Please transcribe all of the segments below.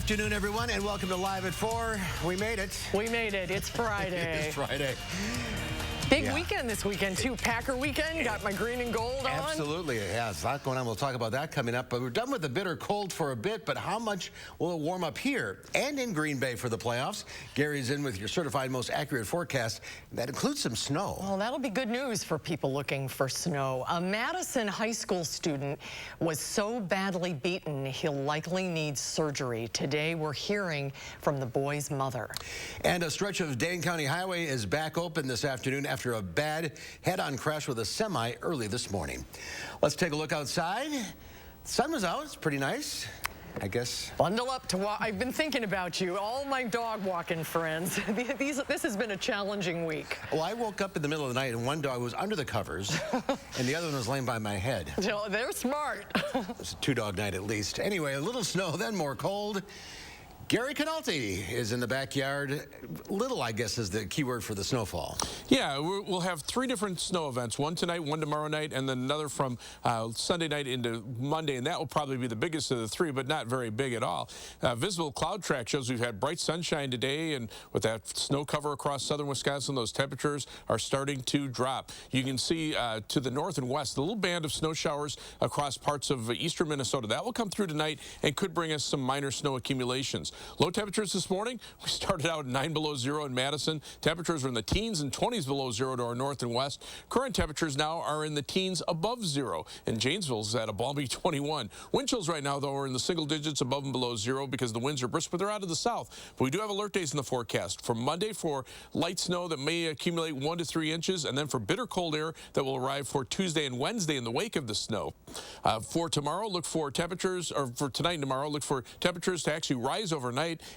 afternoon, everyone, and welcome to Live at 4. We made it. We made it. It's Friday. It's Friday. Big weekend this weekend, too. Packer weekend. Got my green and gold on. Absolutely. Yeah, there's a lot going on. We'll talk about that coming up. But we're done with the bitter cold for a bit. But how much will it warm up here and in Green Bay for the playoffs? Gary's in with your certified most accurate forecast. That includes some snow. Well, that'll be good news for people looking for snow. A Madison high school student was so badly beaten, he'll likely need surgery. Today, we're hearing from the boy's mother. And a stretch of Dane County Highway is back open this afternoon after a bad head-on crash with a semi early this morning. Let's take a look outside. The sun was out. It's pretty nice, I guess. Bundle up to walk. I've been thinking about you, all my dog walking friends. This has been a challenging week. Well, I woke up in the middle of the night and one dog was under the covers and the other one was laying by my head. They're smart. It was a two-dog night at least. Anyway, a little snow, then more cold. Gary Canalti is in the backyard. Little, I guess, is the key word for the snowfall. Yeah, we'll have 3 different snow events, one tonight, one tomorrow night, and then another from Sunday night into Monday, and that will probably be the biggest of the 3, but not very big at all. Visible cloud track shows we've had bright sunshine today, and with that snow cover across southern Wisconsin, those temperatures are starting to drop. You can see to the north and west, a little band of snow showers across parts of eastern Minnesota. That will come through tonight and could bring us some minor snow accumulations. Low temperatures this morning, we started out 9 below 0 in Madison. Temperatures are in the teens and 20s below 0 to our north and west. Current temperatures now are in the teens above 0. And Janesville's at a balmy 21. Wind chills right now, though, are in the single digits above and below 0 because the winds are brisk, but they're out of the south. But we do have alert days in the forecast. For Monday, for light snow that may accumulate 1 to 3 inches, and then for bitter cold air that will arrive for Tuesday and Wednesday in the wake of the snow. For tomorrow, look for temperatures, or for tonight and tomorrow, look for temperatures to actually rise overnight,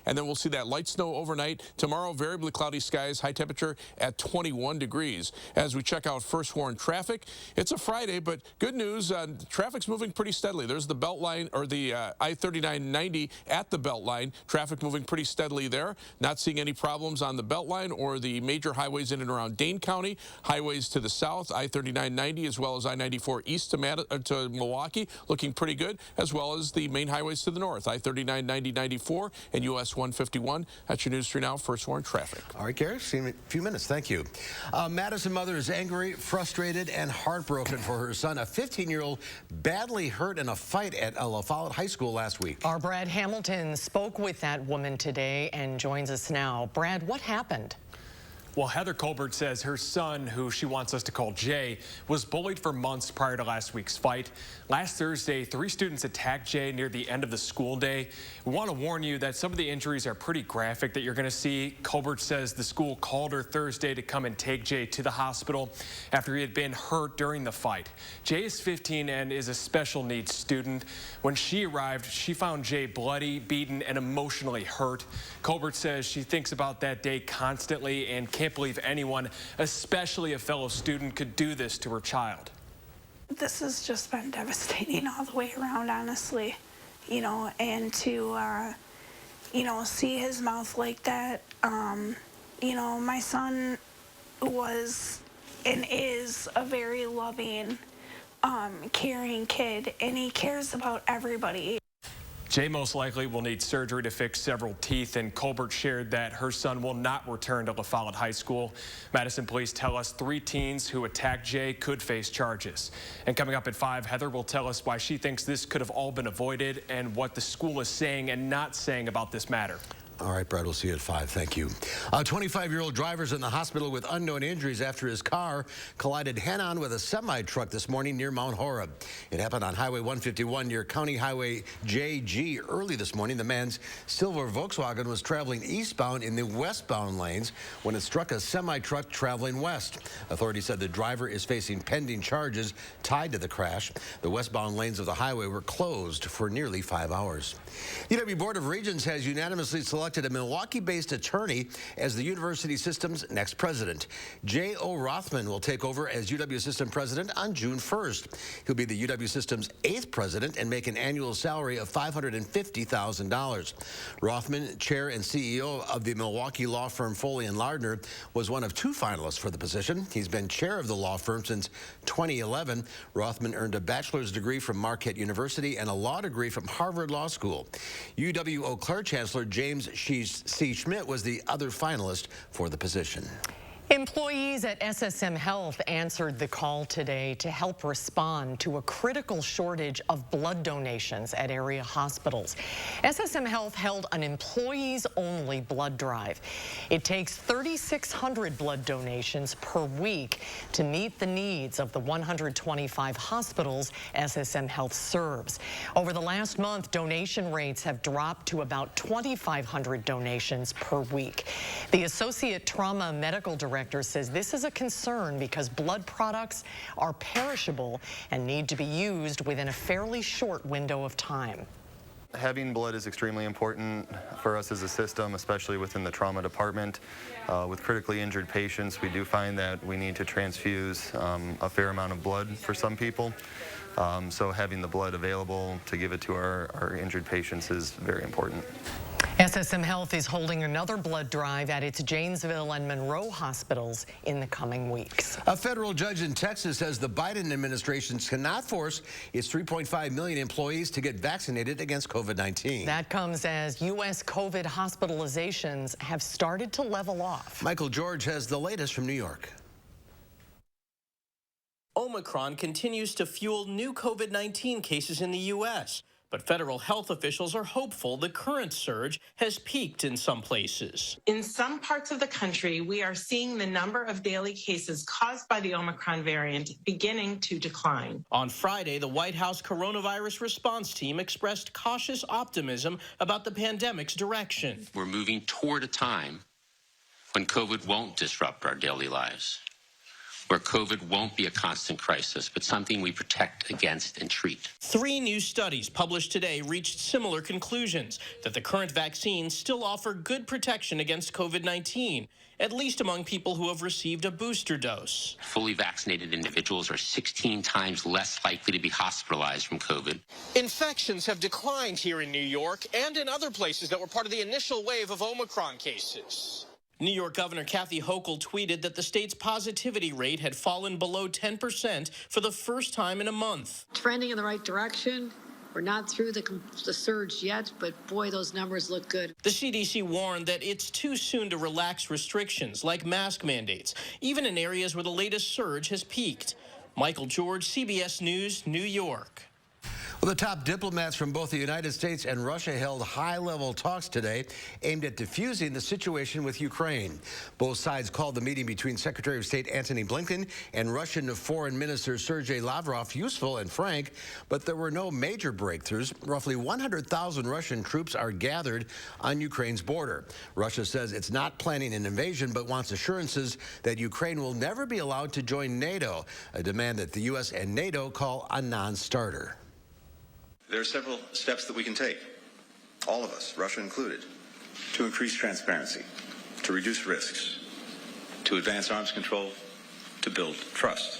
and then we'll see that light snow overnight. Tomorrow, variably cloudy skies, high temperature at 21 degrees. As we check out first warn traffic, it's a Friday, but good news, traffic's moving pretty steadily. There's the belt line, or the I-39-90 at the belt line. Traffic moving pretty steadily there. Not seeing any problems on the belt line or the major highways in and around Dane County. Highways to the south, I-39-90 as well as I-94 east to Milwaukee, looking pretty good, as well as the main highways to the north, I-39, 90, 94, and US 151. That's your news 3 now. First warn traffic. All right, Gary, see you in a few minutes. Thank you. Madison mother is angry, frustrated, and heartbroken for her son, a 15-year-old badly hurt in a fight at LOOPHOLE High School last week. Our Brad Hamilton spoke with that woman today and joins us now. Brad, what happened? Well, Heather Colbert says her son, who she wants us to call Jay, was bullied for months prior to last week's fight. Last Thursday, 3 students attacked Jay near the end of the school day. We want to warn you that some of the injuries are pretty graphic that you're going to see. Colbert says the school called her Thursday to come and take Jay to the hospital after he had been hurt during the fight. Jay is 15 and is a special needs student. When she arrived, she found Jay bloody, beaten, and emotionally hurt. Colbert says she thinks about that day constantly and can't believe anyone, especially a fellow student, could do this to her child. This has just been devastating all the way around, honestly, you know, and to, you know, see his mouth like that. You know, my son was and is a very loving, caring kid, and he cares about everybody. Jay most likely will need surgery to fix several teeth, and Colbert shared that her son will not return to LOOPHOLE High School. Madison police tell us 3 teens who attacked Jay could face charges. And coming up at 5, Heather will tell us why she thinks this could have all been avoided and what the school is saying and not saying about this matter. All right, Brad, we'll see you at 5. Thank you. A 25-year-old driver's in the hospital with unknown injuries after his car collided head-on with a semi-truck this morning near Mount Horeb. It happened on Highway 151 near County Highway JG early this morning. The man's silver Volkswagen was traveling eastbound in the westbound lanes when it struck a semi-truck traveling west. Authorities said the driver is facing pending charges tied to the crash. The westbound lanes of the highway were closed for nearly 5 hours. UW Board of Regents has unanimously selected selected a Milwaukee-based attorney as the university system's next president. J.O. Rothman will take over as UW System president on June 1st. He'll be the UW System's 8th president and make an annual salary of $550,000. Rothman, chair and CEO of the Milwaukee law firm Foley & Lardner, was one of 2 finalists for the position. He's been chair of the law firm since 2011. Rothman earned a bachelor's degree from Marquette University and a law degree from Harvard Law School. UW Eau Claire Chancellor James C. Schmidt was the other finalist for the position. Employees at SSM Health answered the call today to help respond to a critical shortage of blood donations at area hospitals. SSM Health held an employees-only blood drive. It takes 3,600 blood donations per week to meet the needs of the 125 hospitals SSM Health serves. Over the last month, donation rates have dropped to about 2,500 donations per week. The Associate Trauma Medical Director says this is a concern because blood products are perishable and need to be used within a fairly short window of time. Having blood is extremely important for us as a system, especially within the trauma department. With critically injured patients, we do find that we need to transfuse a fair amount of blood for some people. So having the blood available to give it to our injured patients is very important. SSM Health is holding another blood drive at its Janesville and Monroe hospitals in the coming weeks. A federal judge in Texas says the Biden administration cannot force its 3.5 million employees to get vaccinated against COVID-19. That comes as U.S. COVID hospitalizations have started to level off. Michael George has the latest from New York. Omicron continues to fuel new COVID-19 cases in the U.S., but federal health officials are hopeful the current surge has peaked in some places. In some parts of the country, we are seeing the number of daily cases caused by the Omicron variant beginning to decline. On Friday, the White House coronavirus response team expressed cautious optimism about the pandemic's direction. We're moving toward a time when COVID won't disrupt our daily lives, where COVID won't be a constant crisis, but something we protect against and treat. 3 new studies published today reached similar conclusions, that the current vaccines still offer good protection against COVID-19, at least among people who have received a booster dose. Fully vaccinated individuals are 16 times less likely to be hospitalized from COVID. Infections have declined here in New York and in other places that were part of the initial wave of Omicron cases. New York Governor Kathy Hochul tweeted that the state's positivity rate had fallen below 10% for the first time in a month. Trending in the right direction. We're not through the surge yet, but boy, those numbers look good. The CDC warned that it's too soon to relax restrictions like mask mandates, even in areas where the latest surge has peaked. Michael George, CBS News, New York. Well, the top diplomats from both the United States and Russia held high-level talks today aimed at diffusing the situation with Ukraine. Both sides called the meeting between Secretary of State Antony Blinken and Russian Foreign Minister Sergei Lavrov useful and frank, but there were no major breakthroughs. Roughly 100,000 Russian troops are gathered on Ukraine's border. Russia says it's not planning an invasion, but wants assurances that Ukraine will never be allowed to join NATO, a demand that the U.S. and NATO call a non-starter. There are several steps that we can take, all of us, Russia included, to increase transparency, to reduce risks, to advance arms control, to build trust.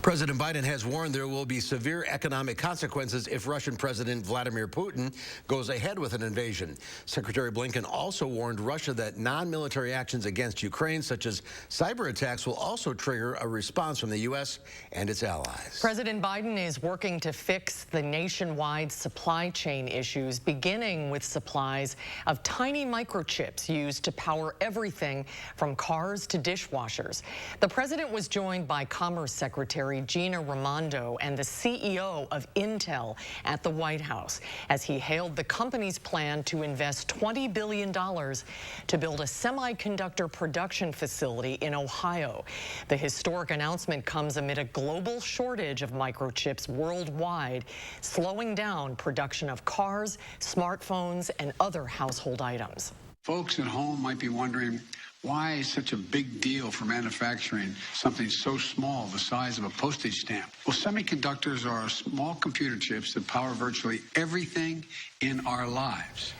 President Biden has warned there will be severe economic consequences if Russian President Vladimir Putin goes ahead with an invasion. Secretary Blinken also warned Russia that non-military actions against Ukraine, such as cyber attacks, will also trigger a response from the U.S. and its allies. President Biden is working to fix the nationwide supply chain issues, beginning with supplies of tiny microchips used to power everything from cars to dishwashers. The president was joined by Commerce Secretary Gina Raimondo and the CEO of Intel at the White House as he hailed the company's plan to invest $20 billion to build a semiconductor production facility in Ohio. The historic announcement comes amid a global shortage of microchips worldwide, slowing down production of cars, smartphones, and other household items. Folks at home might be wondering, why is such a big deal for manufacturing something so small, the size of a postage stamp? Well, semiconductors are small computer chips that power virtually everything in our lives.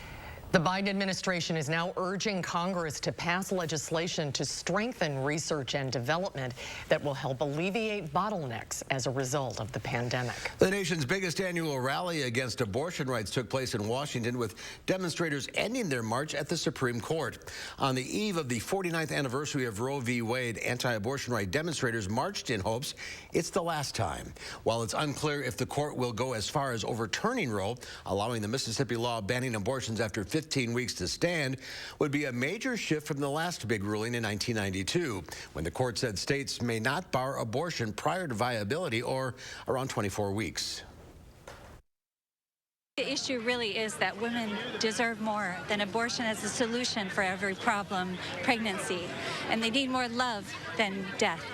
The Biden administration is now urging Congress to pass legislation to strengthen research and development that will help alleviate bottlenecks as a result of the pandemic. The nation's biggest annual rally against abortion rights took place in Washington, with demonstrators ending their march at the Supreme Court. On the eve of the 49th anniversary of Roe v. Wade, anti-abortion right demonstrators marched in hopes it's the last time. While it's unclear if the court will go as far as overturning Roe, allowing the Mississippi law banning abortions after 15 weeks to stand would be a major shift from the last big ruling in 1992, when the court said states may not bar abortion prior to viability or around 24 weeks. The issue really is that women deserve more than abortion as a solution for every problem, pregnancy, and they need more love than death.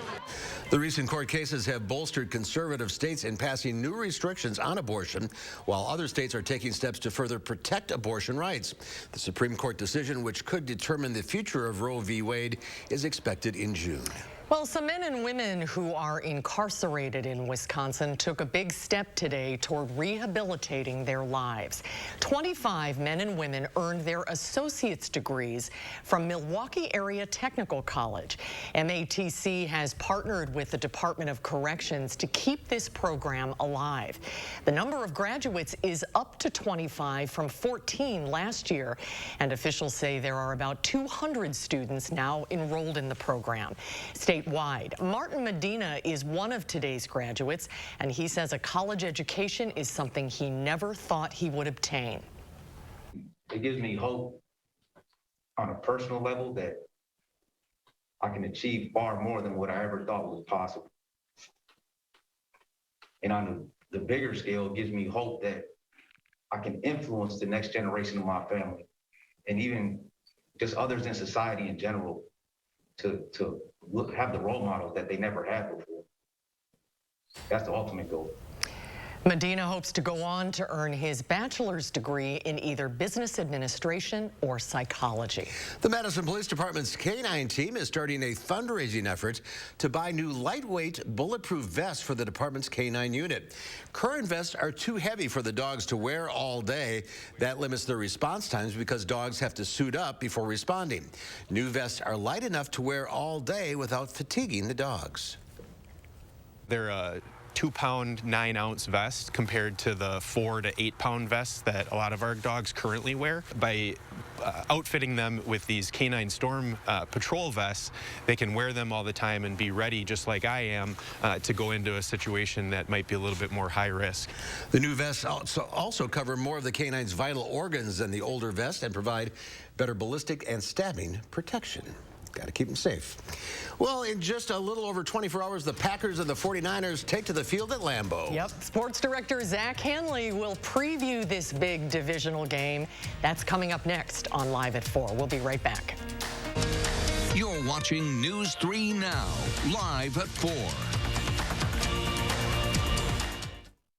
The recent court cases have bolstered conservative states in passing new restrictions on abortion, while other states are taking steps to further protect abortion rights. The Supreme Court decision, which could determine the future of Roe v. Wade, is expected in June. Well, some men and women who are incarcerated in Wisconsin took a big step today toward rehabilitating their lives. 25 men and women earned their associate's degrees from Milwaukee Area Technical College. MATC has partnered with the Department of Corrections to keep this program alive. The number of graduates is up to 25 from 14 last year, and officials say there are about 200 students now enrolled in the program. Statewide, Martin Medina is one of today's graduates, and he says a college education is something he never thought he would obtain. It gives me hope on a personal level that I can achieve far more than what I ever thought was possible. And on the bigger scale, it gives me hope that I can influence the next generation of my family and even just others in society in general to have the role models that they never had before. That's the ultimate goal. Medina hopes to go on to earn his bachelor's degree in either business administration or psychology. The Madison Police Department's K-9 team is starting a fundraising effort to buy new lightweight bulletproof vests for the department's K-9 unit. Current vests are too heavy for the dogs to wear all day. That limits their response times because dogs have to suit up before responding. New vests are light enough to wear all day without fatiguing the dogs. They're a 2-pound 9-ounce vest compared to the 4 to 8 pound vests that a lot of our dogs currently wear. By outfitting them with these K-9 Storm Patrol vests, they can wear them all the time and be ready, just like I am, to go into a situation that might be a little bit more high risk. The new vests also cover more of the K-9's vital organs than the older vests and provide better ballistic and stabbing protection. Got to keep them safe. Well, in just a little over 24 hours, the Packers and the 49ers take to the field at Lambeau. Yep. Sports director Zach Hanley will preview this big divisional game. That's coming up next on Live at 4. We'll be right back. You're watching News 3 Now, Live at 4.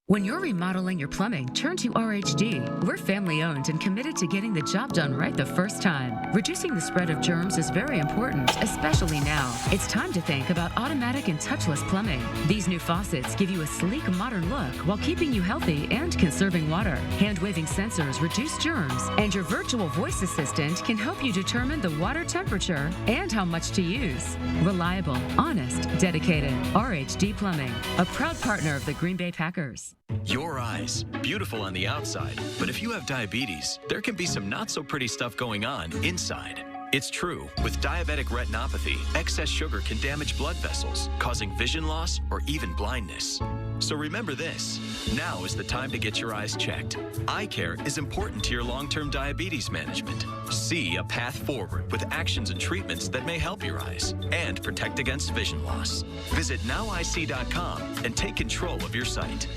When you're remodeling your plumbing, turn to RHD. We're family-owned and committed to getting the job done right the first time. Reducing the spread of germs is very important, especially now. It's time to think about automatic and touchless plumbing. These new faucets give you a sleek, modern look while keeping you healthy and conserving water. Hand-waving sensors reduce germs, and your virtual voice assistant can help you determine the water temperature and how much to use. Reliable, honest, dedicated. RHD Plumbing, a proud partner of the Green Bay Packers. Your eyes, beautiful on the outside, but if you have diabetes, there can be some not so pretty stuff going on inside. It's true, with diabetic retinopathy, excess sugar can damage blood vessels, causing vision loss or even blindness. So remember this, now is the time to get your eyes checked. Eye care is important to your long-term diabetes management. See a path forward with actions and treatments that may help your eyes and protect against vision loss. Visit nowic.com and take control of your sight.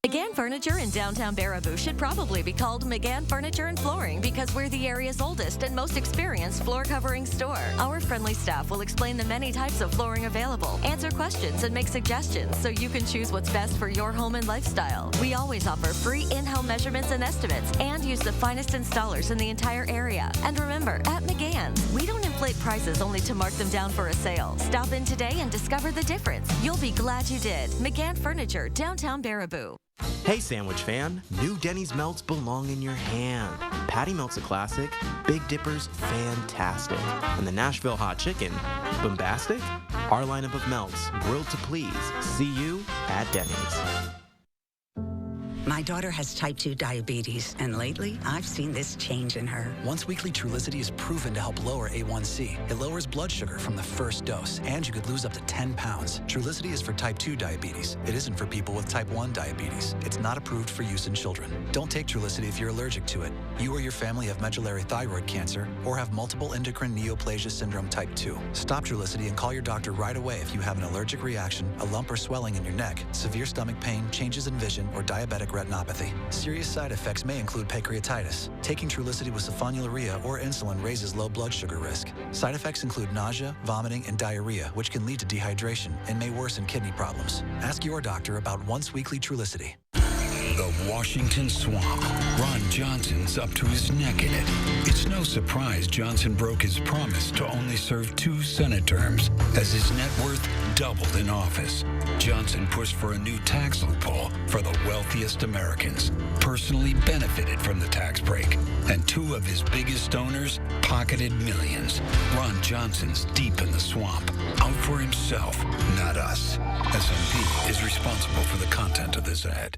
McGann Furniture in downtown Baraboo should probably be called McGann Furniture and Flooring because we're the area's oldest and most experienced floor covering store. Our friendly staff will explain the many types of flooring available, answer questions, and make suggestions so you can choose what's best for your home and lifestyle. We always offer free in-home measurements and estimates and use the finest installers in the entire area. And remember, at McGann's, we don't inflate prices only to mark them down for a sale. Stop in today and discover the difference. You'll be glad you did. McGann Furniture, downtown Baraboo. Hey sandwich fan, new Denny's melts belong in your hand. Patty melts a classic, Big Dipper's fantastic, and the Nashville hot chicken, bombastic? Our lineup of melts, grilled to please. See you at Denny's. My daughter has type 2 diabetes, and lately, I've seen this change in her. Once-weekly Trulicity is proven to help lower A1C. It lowers blood sugar from the first dose, and you could lose up to 10 pounds. Trulicity is for type 2 diabetes. It isn't for people with type 1 diabetes. It's not approved for use in children. Don't take Trulicity if you're allergic to it. You or your family have medullary thyroid cancer or have multiple endocrine neoplasia syndrome type 2. Stop Trulicity and call your doctor right away if you have an allergic reaction, a lump or swelling in your neck, severe stomach pain, changes in vision, or diabetic retinopathy. Serious side effects may include pancreatitis. Taking Trulicity with sulfonylurea or insulin raises low blood sugar risk. Side effects include nausea, vomiting, and diarrhea, which can lead to dehydration and may worsen kidney problems. Ask your doctor about once-weekly Trulicity. The Washington Swamp. Ron Johnson's up to his neck in it. It's no surprise Johnson broke his promise to only serve 2 Senate terms as his net worth doubled in office. Johnson pushed for a new tax loophole for the wealthiest Americans, personally benefited from the tax break, and 2 of his biggest donors pocketed millions. Ron Johnson's deep in the swamp, out for himself, not us. SMP is responsible for the content of this ad.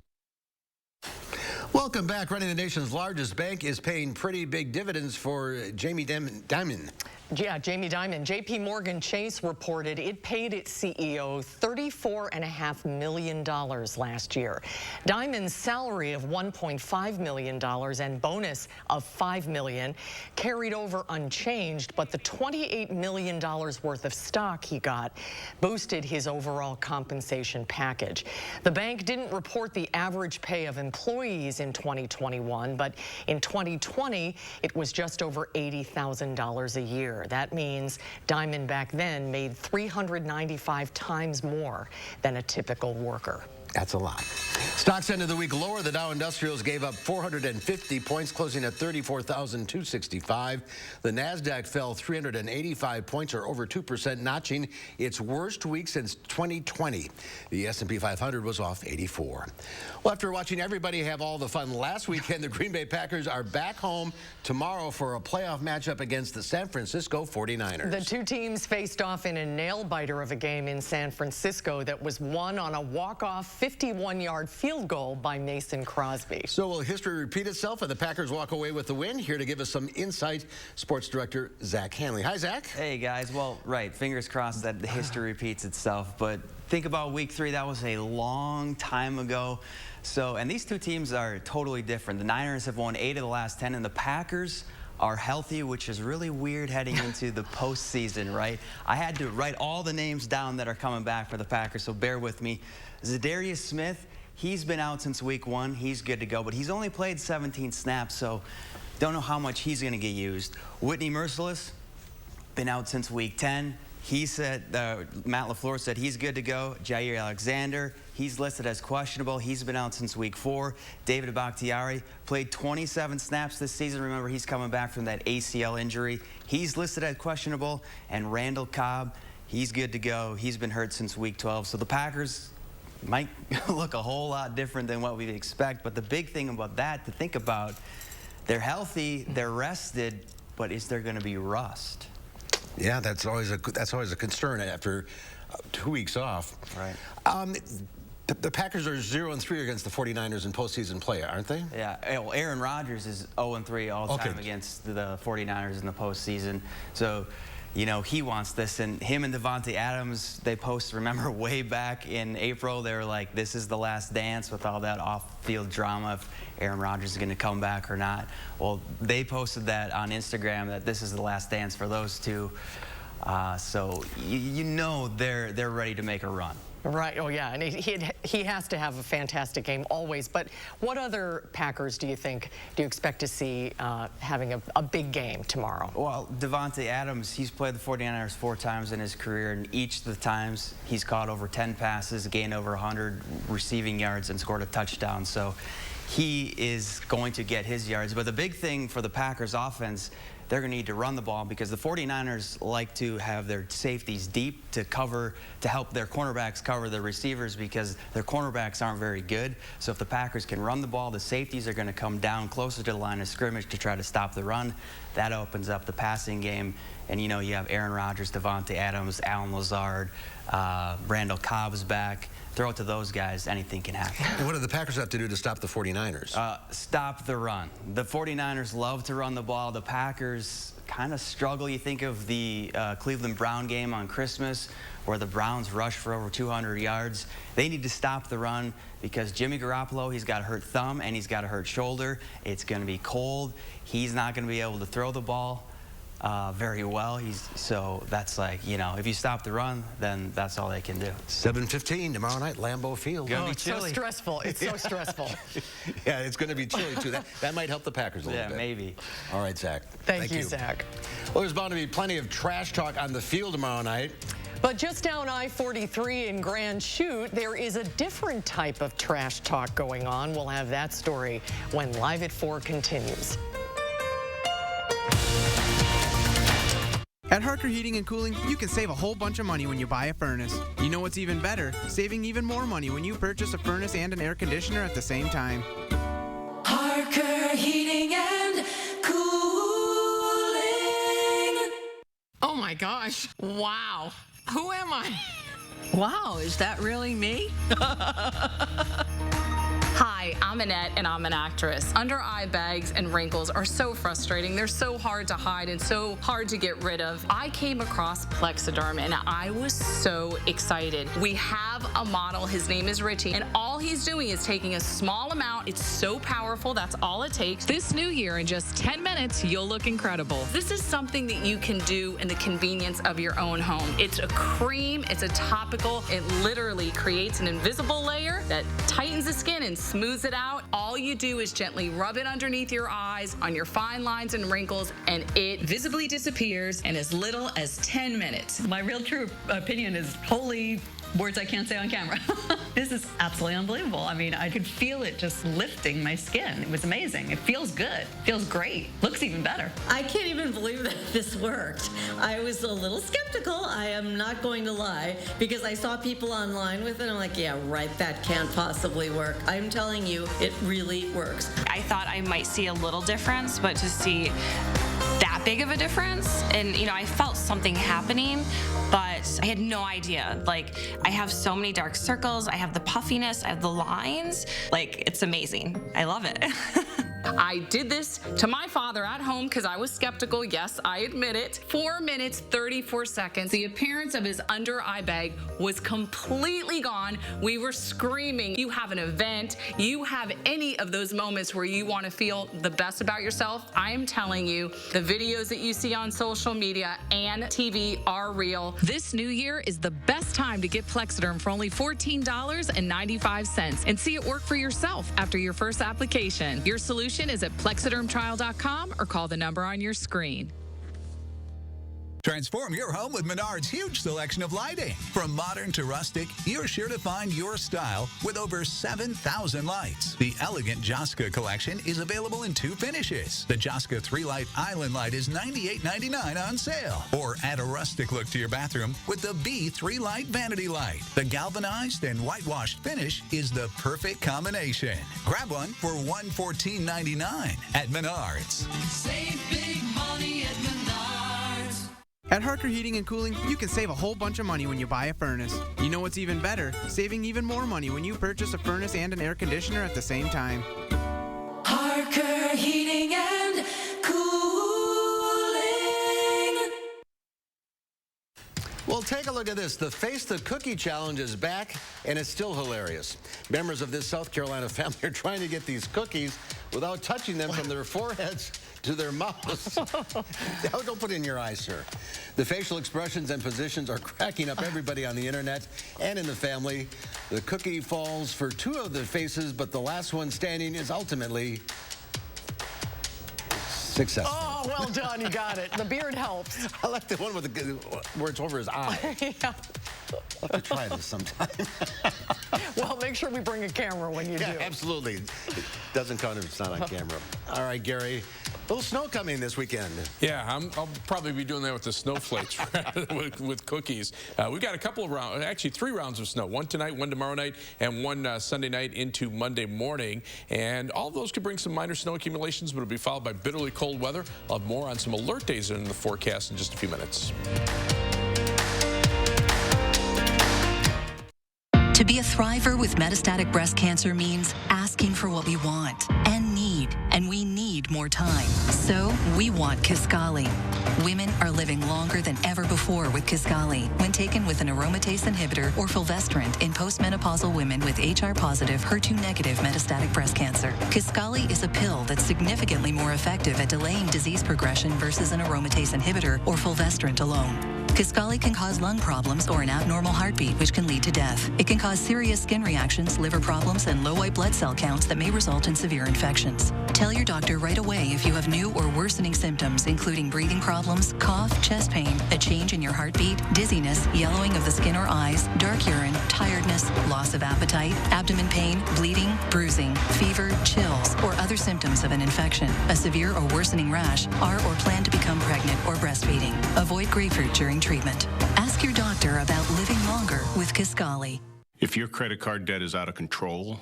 Welcome back. Running the nation's largest bank is paying pretty big dividends for Jamie Dimon. Yeah, Jamie Dimon. JP Morgan Chase reported it paid its CEO $34.5 million last year. Dimon's salary of $1.5 million and bonus of $5 million carried over unchanged, but the $28 million worth of stock he got boosted his overall compensation package. The bank didn't report the average pay of employees in 2021, but in 2020, it was just over $80,000 a year. That means Dimon back then made 395 times more than a typical worker. That's a lot. Stocks ended the week lower. The Dow Industrials gave up 450 points, closing at 34,265. The NASDAQ fell 385 points, or over 2%, notching its worst week since 2020. The S&P 500 was off 84. Well, after watching everybody have all the fun last weekend, the Green Bay Packers are back home tomorrow for a playoff matchup against the San Francisco 49ers. The 2 teams faced off in a nail-biter of a game in San Francisco that was won on a walk-off 51-yard field goal by Mason Crosby. So will history repeat itself and the Packers walk away with the win? Here to give us some insight, sports director Zach Hanley. Hi, Zach. Hey, guys. Well, right. Fingers crossed that the history repeats itself. But think about week 3. That was a long time ago. So, and these 2 teams are totally different. The Niners have won 8 of the last 10, and the Packers are healthy, which is really weird heading into the postseason, right? I had to write all the names down that are coming back for the Packers, so bear with me. Zadarius Smith, he's been out since week 1. He's good to go, but he's only played 17 snaps, so don't know how much he's going to get used. Whitney Merciless, been out since week 10. He said, Matt LaFleur said he's good to go. Jair Alexander, he's listed as questionable. He's been out since week 4. David Bakhtiari played 27 snaps this season. Remember, he's coming back from that ACL injury. He's listed as questionable. And Randall Cobb, he's good to go. He's been hurt since week 12. So the Packers might look a whole lot different than what we'd expect. But the big thing about that to think about, they're healthy, they're rested, but is there going to be rust? Yeah, that's always a concern after 2 weeks off. Right. The Packers are 0-3 against the 49ers in postseason play, aren't they? Yeah. Well, Aaron Rodgers is 0-3 all time against the 49ers in the postseason. So, you know, he wants this. And him and Davante Adams, they posted, remember, way back in April, they were like, this is the last dance with all that off-field drama if Aaron Rodgers is going to come back or not. Well, they posted that on Instagram, that this is the last dance for those 2. So you know they're ready to make a run. Right. Oh, yeah. And he has to have a fantastic game always. But what other Packers do you expect to see having a big game tomorrow? Well, Davante Adams, he's played the 49ers 4 times in his career, and each of the times he's caught over 10 passes, gained over 100 receiving yards, and scored a touchdown. So he is going to get his yards. But the big thing for the Packers offense, they're going to need to run the ball because the 49ers like to have their safeties deep to help their cornerbacks cover the receivers because their cornerbacks aren't very good. So if the Packers can run the ball, the safeties are going to come down closer to the line of scrimmage to try to stop the run. That opens up the passing game. And, you know, you have Aaron Rodgers, Devontae Adams, Alan Lazard, Randall Cobb's back. Throw it to those guys, anything can happen. And what do the Packers have to do to stop the 49ers? Stop the run. The 49ers love to run the ball. The Packers kind of struggle. You think of the Cleveland Brown game on Christmas where the Browns rushed for over 200 yards. They need to stop the run because Jimmy Garoppolo, he's got a hurt thumb and he's got a hurt shoulder. It's going to be cold. He's not going to be able to throw the ball very well. So that's like, you know, if you stop the run, then that's all they can do. 7:15 tomorrow night, Lambeau Field. Oh, it's so stressful. It's so stressful. Yeah, it's going to be chilly, too. That might help the Packers a little bit. Yeah, maybe. All right, Zach. Thank you, Zach. Well, there's bound to be plenty of trash talk on the field tomorrow night. But just down I-43 in Grand Chute, there is a different type of trash talk going on. We'll have that story when Live at 4 continues. At Harker Heating and Cooling, you can save a whole bunch of money when you buy a furnace. You know what's even better? Saving even more money when you purchase a furnace and an air conditioner at the same time. Harker Heating and Cooling. Oh my gosh. Wow. Who am I? Wow, is that really me? Hi, I'm Annette, and I'm an actress. Under eye bags and wrinkles are so frustrating. They're so hard to hide and so hard to get rid of. I came across Plexiderm, and I was so excited. We have a model. His name is Richie, and all he's doing is taking a small amount. It's so powerful. That's all it takes. This new year, in just 10 minutes, you'll look incredible. This is something that you can do in the convenience of your own home. It's a cream. It's a topical. It literally creates an invisible layer that tightens the skin and smooths it out. All you do is gently rub it underneath your eyes, on your fine lines and wrinkles, and it visibly disappears in as little as 10 minutes. My real true opinion is holy words I can't say on camera. This is absolutely unbelievable. I mean, I could feel it just lifting my skin. It was amazing. It feels good. Feels great. Looks even better. I can't even believe that this worked. I was a little skeptical, I am not going to lie, because I saw people online with it. I'm like, yeah, right, that can't possibly work. I'm telling you, it really works. I thought I might see a little difference, but to see that big of a difference, and you know, I felt something happening, but I had no idea. Like, I have so many dark circles, I have the puffiness, I have the lines. Like, it's amazing. I love it. I did this to my father at home because I was skeptical. Yes, I admit it. 4 minutes, 34 seconds. The appearance of his under eye bag was completely gone. We were screaming. You have an event, you have any of those moments where you want to feel the best about yourself. I am telling you, the videos that you see on social media and TV are real. This new year is the best time to get Plexiderm for only $14.95 and see it work for yourself after your first application. Your solution is at plexidermtrial.com or call the number on your screen. Transform your home with Menard's huge selection of lighting. From modern to rustic, you're sure to find your style with over 7,000 lights. The elegant Josca collection is available in 2 finishes. The Josca 3-light Island Light is $98.99 on sale. Or add a rustic look to your bathroom with the B 3-light Vanity Light. The galvanized and whitewashed finish is the perfect combination. Grab one for $114.99 at Menard's. Save big money at Menards. At Harker Heating and Cooling, you can save a whole bunch of money when you buy a furnace. You know what's even better? Saving even more money when you purchase a furnace and an air conditioner at the same time. Harker Heating and Cooling. Well, take a look at this. The Face the Cookie Challenge is back, and it's still hilarious. Members of this South Carolina family are trying to get these cookies without touching them from their foreheads to their mouths. Don't put it in your eyes, sir. The facial expressions and positions are cracking up everybody on the internet and in the family. The cookie falls for 2 of the faces, but the last one standing is ultimately successful. Oh, well done. You got it. The beard helps. I like the one with the where it's over his eye. Yeah. I'll have to try this sometime. Well, make sure we bring a camera when you do. Yeah, absolutely. It doesn't count if it's not on camera. All right, Gary. little snow coming this weekend. Yeah, I'll probably be doing that with the snowflakes with cookies. We've got a couple of rounds, actually 3 rounds of snow. One tonight, one tomorrow night, and one Sunday night into Monday morning. And all of those could bring some minor snow accumulations, but it'll be followed by bitterly cold weather. I'll have more on some alert days in the forecast in just a few minutes. To be a thriver with metastatic breast cancer means asking for what we want and need, and we need more time. So we want Kisqali. Women are living longer than ever before with Kisqali when taken with an aromatase inhibitor or fulvestrant in postmenopausal women with HR-positive, HER2-negative metastatic breast cancer. Kisqali is a pill that's significantly more effective at delaying disease progression versus an aromatase inhibitor or fulvestrant alone. Kisqali can cause lung problems or an abnormal heartbeat, which can lead to death. It can cause serious skin reactions, liver problems, and low white blood cell counts that may result in severe infections. Tell your doctor right away if you have new or worsening symptoms, including breathing problems, cough, chest pain, a change in your heartbeat, dizziness, yellowing of the skin or eyes, dark urine, tiredness, loss of appetite, abdomen pain, bleeding, bruising, fever, chills, or other symptoms of an infection, a severe or worsening rash, are or plan to become pregnant or breastfeeding. Avoid grapefruit during treatment. Ask your doctor about living longer with Kisqali. If your credit card debt is out of control,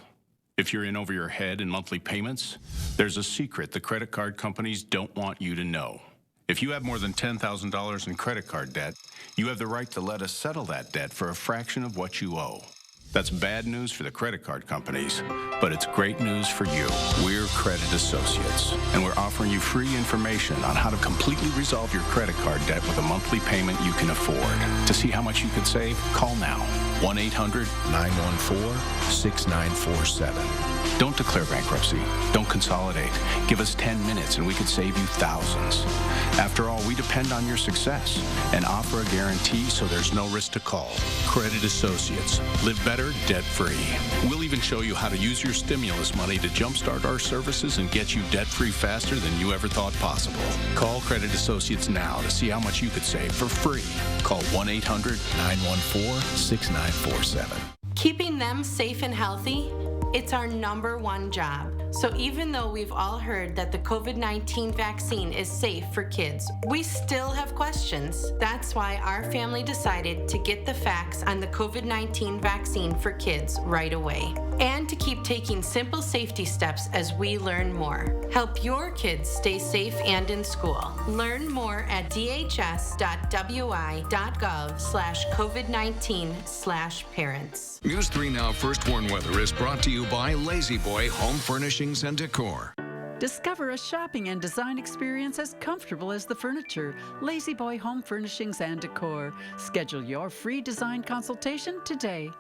if you're in over your head in monthly payments, there's a secret the credit card companies don't want you to know. If you have more than $10,000 in credit card debt, you have the right to let us settle that debt for a fraction of what you owe. That's bad news for the credit card companies, but it's great news for you. We're Credit Associates, and we're offering you free information on how to completely resolve your credit card debt with a monthly payment you can afford. To see how much you could save, call now. 1-800-914-6947. Don't declare bankruptcy. Don't consolidate. Give us 10 minutes and we could save you thousands. After all, we depend on your success and offer a guarantee so there's no risk to call. Credit Associates. Live better, debt-free. We'll even show you how to use your stimulus money to jumpstart our services and get you debt-free faster than you ever thought possible. Call Credit Associates now to see how much you could save for free. Call 1-800-914-6947. Keeping them safe and healthy, it's our #1 job. So even though we've all heard that the COVID-19 vaccine is safe for kids, we still have questions. That's why our family decided to get the facts on the COVID-19 vaccine for kids right away. And to keep taking simple safety steps as we learn more. Help your kids stay safe and in school. Learn more at dhs.wi.gov/COVID-19/parents. News 3 Now First Warn Weather is brought to you by Lazy Boy Home Furnishings and Decor. Discover a shopping and design experience as comfortable as the furniture. Lazy Boy Home Furnishings and Decor. Schedule your free design consultation today.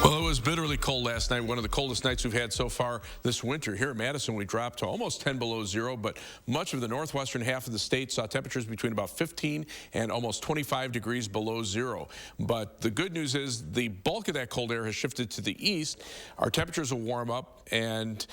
Well, it was bitterly cold last night, one of the coldest nights we've had so far this winter. Here in Madison, we dropped to almost 10 below zero, but much of the northwestern half of the state saw temperatures between about 15 and almost 25 degrees below zero. But the good news is the bulk of that cold air has shifted to the east. Our temperatures will warm up, and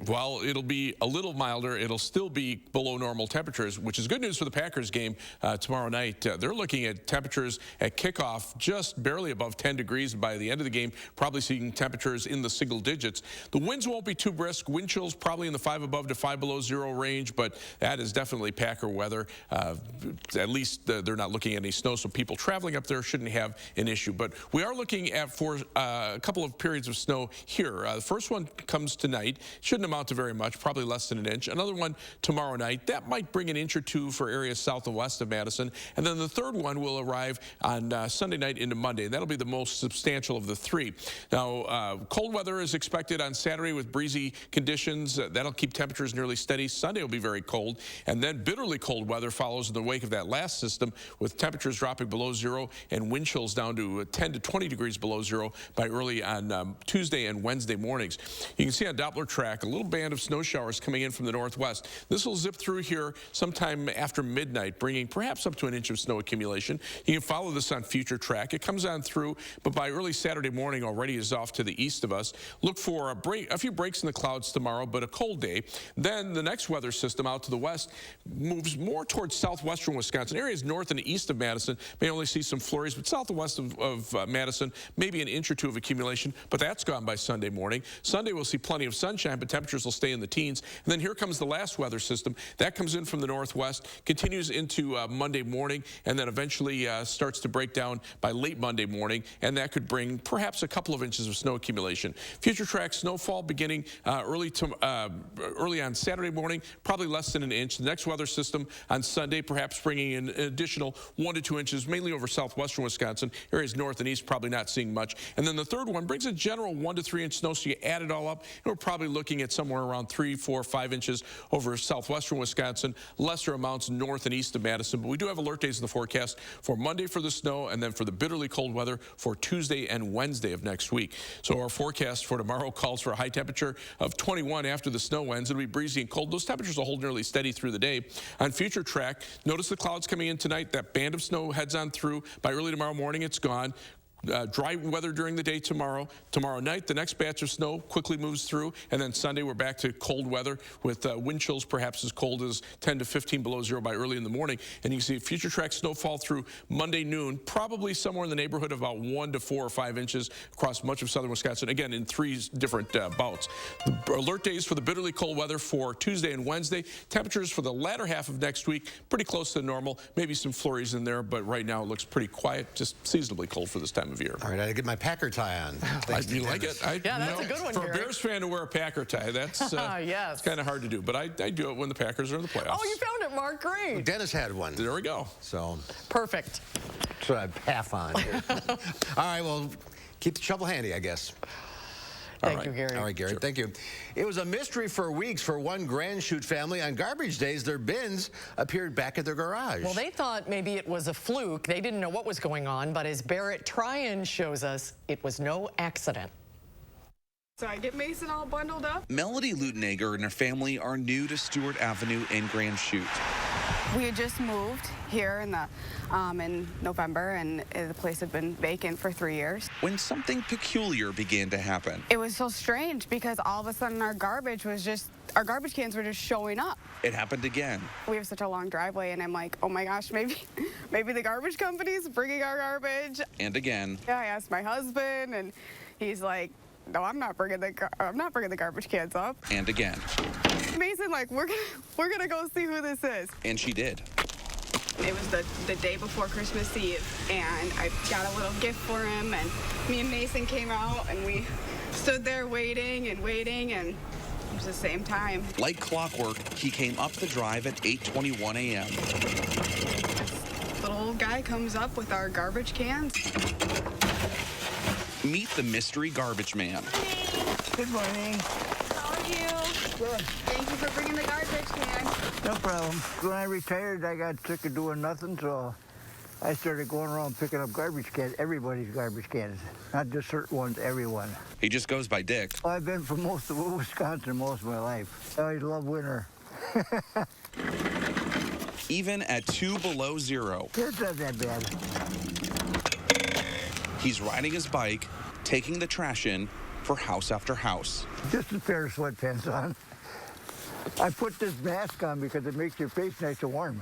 while it'll be a little milder, it'll still be below normal temperatures, which is good news for the Packers game tomorrow night. They're looking at temperatures at kickoff just barely above 10 degrees. By the end of the game, probably seeing temperatures in the single digits. The winds won't be too brisk. Wind chills probably in the 5 above to 5 below zero range, but that is definitely Packer weather. At least they're not looking at any snow, so people traveling up there shouldn't have an issue. But we are looking at a couple of periods of snow here. The first one comes tonight. Shouldn't amount to very much, probably less than an inch. Another one tomorrow night. That might bring an inch or two for areas south and west of Madison. And then the third one will arrive on Sunday night into Monday. And that'll be the most substantial of the three. Now, cold weather is expected on Saturday with breezy conditions. That'll keep temperatures nearly steady. Sunday will be very cold. And then bitterly cold weather follows in the wake of that last system, with temperatures dropping below zero and wind chills down to 10 to 20 degrees below zero by early on Tuesday and Wednesday mornings. You can see on Doppler track a little band of snow showers coming in from the northwest. This will zip through here sometime after midnight, bringing perhaps up to an inch of snow accumulation. You can follow this on future track. It comes on through, but by early Saturday morning already is off off to the east of us. Look for a few breaks in the clouds tomorrow, but a cold day. Then the next weather system out to the west moves more towards southwestern Wisconsin. Areas north and east of Madison may only see some flurries, but south and west of Madison, maybe an inch or two of accumulation, but that's gone by Sunday morning. Sunday we'll see plenty of sunshine, but temperatures will stay in the teens. And then here comes the last weather system. That comes in from the northwest, continues into Monday morning, and then eventually starts to break down by late Monday morning, and that could bring perhaps a couple of inches of snow accumulation. Future track snowfall beginning early on Saturday morning, probably less than an inch. The next weather system on Sunday, perhaps bringing in an additional 1 to 2 inches, mainly over southwestern Wisconsin. Areas north and east probably not seeing much. And then the third one brings a general 1 to 3 inch snow, so you add it all up, and we're probably looking at somewhere around 3, 4, 5 inches over southwestern Wisconsin, lesser amounts north and east of Madison. But we do have alert days in the forecast for Monday for the snow, and then for the bitterly cold weather for Tuesday and Wednesday of next week. So our forecast for tomorrow calls for a high temperature of 21 after the snow ends. It'll be breezy and cold. Those temperatures will hold nearly steady through the day. On future track, notice the clouds coming in tonight. That band of snow heads on through. By early tomorrow morning, it's gone. Dry weather during the day tomorrow. Tomorrow night, the next batch of snow quickly moves through, and then Sunday we're back to cold weather with wind chills perhaps as cold as 10 to 15 below zero by early in the morning. And you can see future track snowfall through Monday noon, probably somewhere in the neighborhood of about 1 to 4 or 5 inches across much of southern Wisconsin, again in 3 different bouts. The alert days for the bitterly cold weather for Tuesday and Wednesday. Temperatures for the latter half of next week, pretty close to normal. Maybe some flurries in there, but right now it looks pretty quiet, just seasonably cold for this time of year. All right, I get my Packer tie on. You like it? Yeah, that's a good one, for Gary. a Bears fan to wear a Packer tie, that's yes. it's kind of hard to do, but I do it when the Packers are in the playoffs. Oh, you found it, Mark. Great. Well, Dennis had one. There we go. So perfect. That's what I half on here. All right, well, keep the shovel handy, I guess. Thank you, Gary. All right, Gary, thank you. It was a mystery for weeks for one Grand Chute family. On garbage days, their bins appeared back at their garage. Well, they thought maybe it was a fluke. They didn't know what was going on, but as Barrett Tryon shows us, it was no accident. So I get Mason all bundled up. Melody Lutenegger and her family are new to Stewart Avenue in Grand Chute. We had just moved here in November, and the place had been vacant for 3 years. When something peculiar began to happen. It was so strange because all of a sudden our garbage cans were just showing up. It happened again. We have such a long driveway, and I'm like, oh my gosh, maybe the garbage company's bringing our garbage. And again. Yeah, I asked my husband, and he's like, no, I'm not bringing the garbage cans up. And again. Mason, like, we're gonna go see who this is. And she did. It was the day before Christmas Eve, and I got a little gift for him, and me and Mason came out, and we stood there waiting, and it was the same time. Like clockwork, he came up the drive at 8:21 a.m. This little old guy comes up with our garbage cans. Meet the mystery garbage man. Good morning. How are you? Good. Thank you for bringing the garbage can. No problem. When I retired, I got sick of doing nothing, so I started going around picking up garbage cans, everybody's garbage cans, not just certain ones, everyone. He just goes by Dick. I've been from most of Wisconsin most of my life. I love winter. Even at 2 below zero. It's not that bad. He's riding his bike, taking the trash in for house after house. Just a pair of sweatpants on. I put this mask on because it makes your face nice and warm.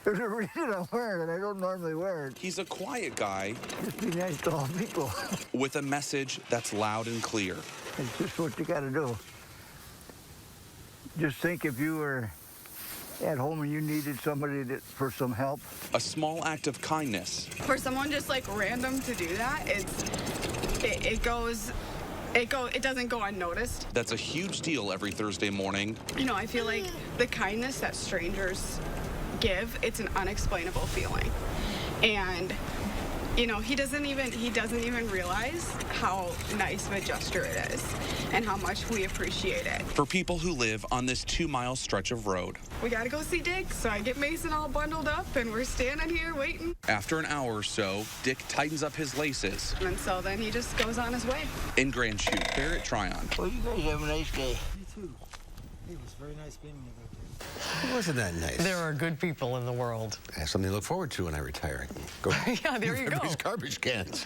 There's a reason I'm wearing it. I don't normally wear it. He's a quiet guy. Just be nice to all people. With a message that's loud and clear. It's just what you got to do. Just think if you were at home and you needed somebody for some help. A small act of kindness. For someone just like random to do that, it doesn't go unnoticed. That's a huge deal every Thursday morning. You know, I feel like the kindness that strangers give, it's an unexplainable feeling. And you know, he doesn't even realize how nice of a gesture it is and how much we appreciate it. For people who live on this 2-mile stretch of road. We gotta go see Dick, so I get Mason all bundled up and we're standing here waiting. After an hour or so, Dick tightens up his laces. And so then he just goes on his way. In Grand Chute, Barrett Tryon. Well, you guys have a nice day. You too. It was very nice being here. Wasn't that nice? There are good people in the world. I have something to look forward to when I retire. Go yeah, there you go. Everybody's garbage cans.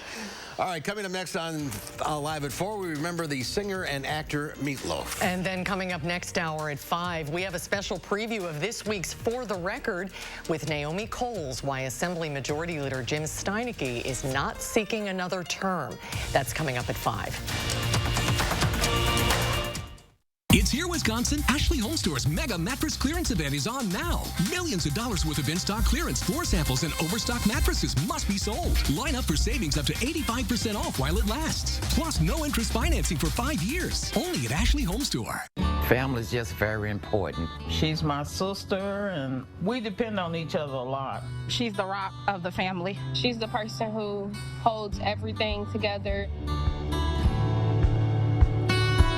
All right, coming up next on Live at 4, we remember the singer and actor Meatloaf. And then coming up next hour at 5, we have a special preview of this week's For the Record with Naomi Coles, why Assembly Majority Leader Jim Steineke is not seeking another term. That's coming up at 5. It's here, Wisconsin. Ashley Home Store's Mega Mattress Clearance Event is on now. Millions of dollars worth of in-stock clearance, floor samples, and overstock mattresses must be sold. Line up for savings up to 85% off while it lasts. Plus, no interest financing for 5 years. Only at Ashley Home Store. Family is just very important. She's my sister, and we depend on each other a lot. She's the rock of the family. She's the person who holds everything together.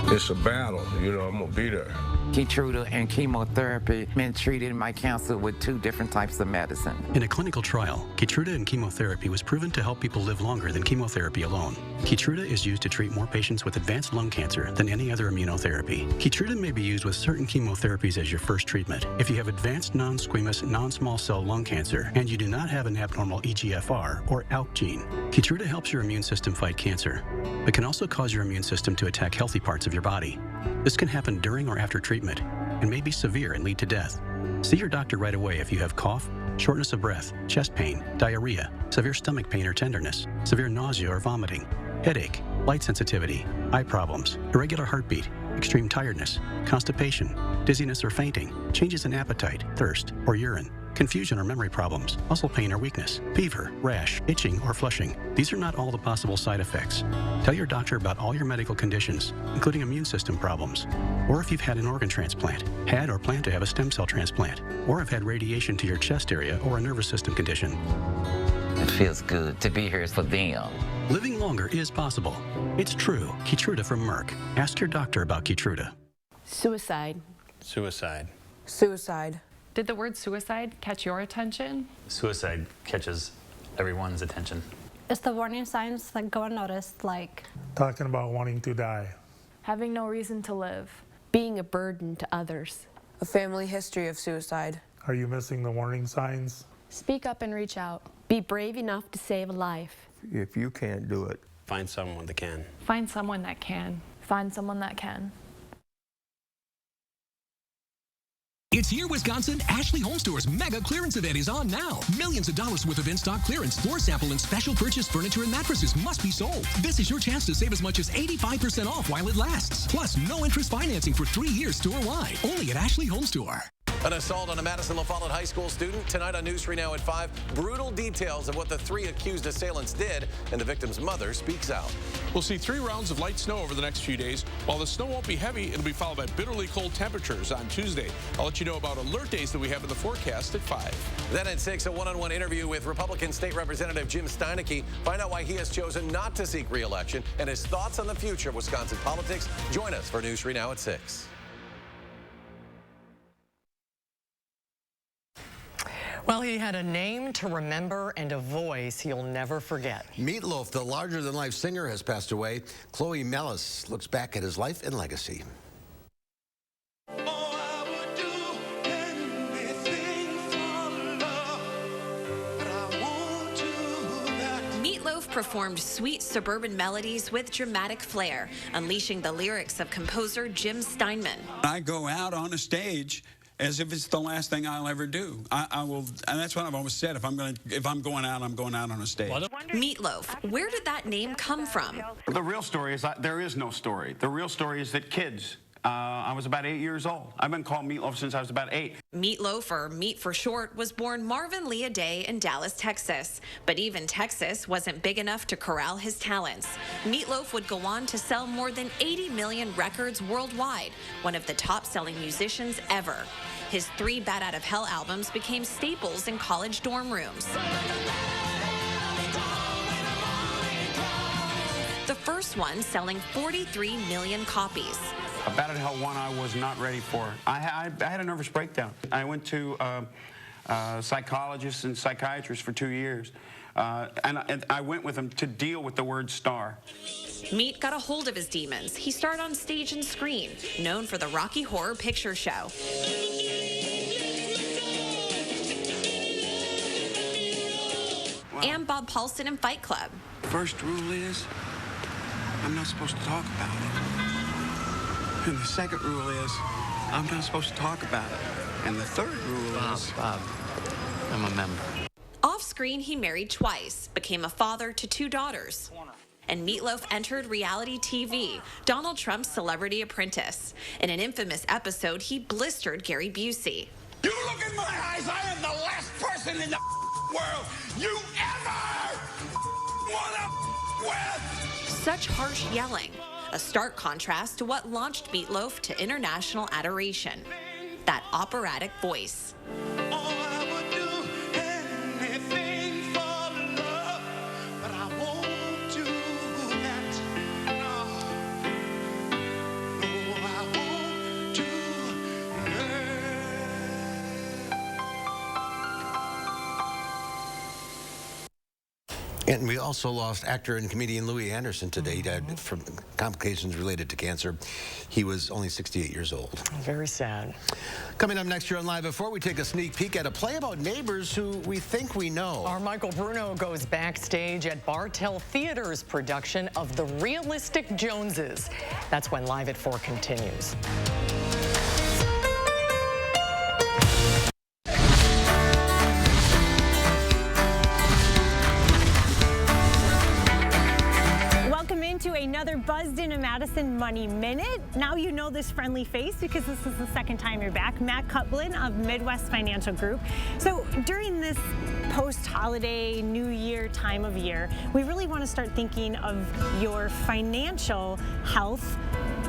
It's a battle, you know, I'm gonna be there. Keytruda and chemotherapy been treating my cancer with 2 different types of medicine. In a clinical trial, Keytruda and chemotherapy was proven to help people live longer than chemotherapy alone. Keytruda is used to treat more patients with advanced lung cancer than any other immunotherapy. Keytruda may be used with certain chemotherapies as your first treatment. If you have advanced non-squamous, non-small cell lung cancer and you do not have an abnormal EGFR or ALK gene, Keytruda helps your immune system fight cancer, but can also cause your immune system to attack healthy parts of your body. This can happen during or after treatment and may be severe and lead to death. See your doctor right away if you have cough, shortness of breath, chest pain, diarrhea, severe stomach pain or tenderness, severe nausea or vomiting, headache, light sensitivity, eye problems, irregular heartbeat, extreme tiredness, constipation, dizziness or fainting, changes in appetite, thirst, or urine, confusion or memory problems, muscle pain or weakness, fever, rash, itching, or flushing. These are not all the possible side effects. Tell your doctor about all your medical conditions, including immune system problems, or if you've had an organ transplant, had or plan to have a stem cell transplant, or have had radiation to your chest area or a nervous system condition. It feels good to be here for them. Living longer is possible. It's true. Keytruda from Merck. Ask your doctor about Keytruda. Suicide. Suicide. Suicide. Did the word suicide catch your attention? Suicide catches everyone's attention. It's the warning signs that go unnoticed, like talking about wanting to die, having no reason to live, being a burden to others, a family history of suicide. Are you missing the warning signs? Speak up and reach out. Be brave enough to save a life. If you can't do it, find someone that can. Find someone that can. Find someone that can. It's here, Wisconsin. Ashley Home Store's Mega Clearance Event is on now. Millions of dollars worth of in-stock clearance, floor sample, and special purchase furniture and mattresses must be sold. This is your chance to save as much as 85% off while it lasts. Plus, no interest financing for 3 years store-wide. Only at Ashley Home Store. An assault on a Madison LOOPHOLE high school student. Tonight on News 3 Now at 5, brutal details of what the 3 accused assailants did, and the victim's mother speaks out. We'll see 3 rounds of light snow over the next few days. While the snow won't be heavy, it'll be followed by bitterly cold temperatures on Tuesday. I'll let you know about alert days that we have in the forecast at 5. Then at 6, a one-on-one interview with Republican State Representative Jim Steineke. Find out why he has chosen not to seek re-election and his thoughts on the future of Wisconsin politics. Join us for News 3 Now at 6. Well, he had a name to remember and a voice he'll never forget. Meatloaf, the larger-than-life singer, has passed away. Chloe Mellis looks back at his life and legacy. Meatloaf performed sweet suburban melodies with dramatic flair, unleashing the lyrics of composer Jim Steinman. I go out on a stage as if it's the last thing I'll ever do. I will, and that's what I've always said. If I'm going out, I'm going out on a stage. Meatloaf, where did that name come from? The real story is that there is no story. The real story is that kids. I was about 8 years old. I've been called Meatloaf since I was about 8. Meatloaf, or Meat for short, was born Marvin Leah Day in Dallas, Texas. But even Texas wasn't big enough to corral his talents. Meatloaf would go on to sell more than 80 million records worldwide, one of the top-selling musicians ever. His 3 Bat Out of Hell albums became staples in college dorm rooms. The first one selling 43 million copies. Bat Out of Hell 1 I was not ready for. I had a nervous breakdown. I went to psychologists and psychiatrists for 2 years. And I went with them to deal with the word star. Meat got a hold of his demons. He starred on stage and screen, known for the Rocky Horror Picture Show. and Bob Paulson in Fight Club. First rule is, I'm not supposed to talk about it. And the second rule is, I'm not supposed to talk about it. And the third rule is... Bob, I'm a member. Off-screen, he married twice, became a father to 2 daughters. And Meatloaf entered reality TV, Donald Trump's Celebrity Apprentice. In an infamous episode, he blistered Gary Busey. You look in my eyes, I am the last person in the world you ever wanna with! Such harsh yelling, a stark contrast to what launched Meatloaf to international adoration. That operatic voice. And we also lost actor and comedian Louis Anderson today. He died from complications related to cancer. He was only 68 years old. Very sad. Coming up next year on Live Before, we take a sneak peek at a play about neighbors who we think we know. Our Michael Bruno goes backstage at Bartell Theater's production of The Realistic Joneses. That's when Live at 4 continues. To another Buzzed in a Madison Money Minute. Now you know this friendly face because this is the second time you're back. Matt Cutlin of Midwest Financial Group. So during this post-holiday New Year time of year, we really want to start thinking of your financial health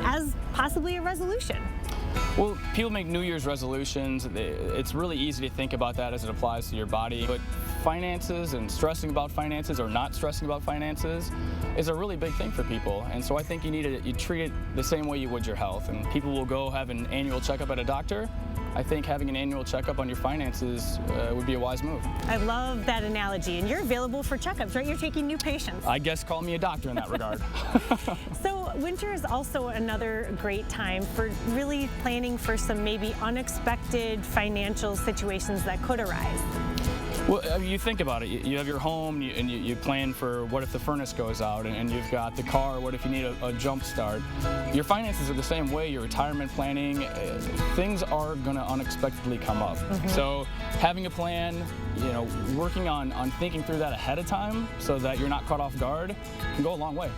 as possibly a resolution. Well, people make New Year's resolutions. It's really easy to think about that as it applies to your body, but finances and stressing about finances or not stressing about finances is a really big thing for people. And so I think you treat it the same way you would your health. And people will go have an annual checkup at a doctor. I think having an annual checkup on your finances would be a wise move. I love that analogy. And you're available for checkups, right? You're taking new patients. I guess call me a doctor in that regard. So winter is also another great time for really planning for some maybe unexpected financial situations that could arise. Well, you think about it. You have your home, and you plan for what if the furnace goes out, and you've got the car. What if you need a jump start? Your finances are the same way. Your retirement planning, things are going to unexpectedly come up. So having a plan, working on thinking through that ahead of time so that you're not caught off guard can go a long way.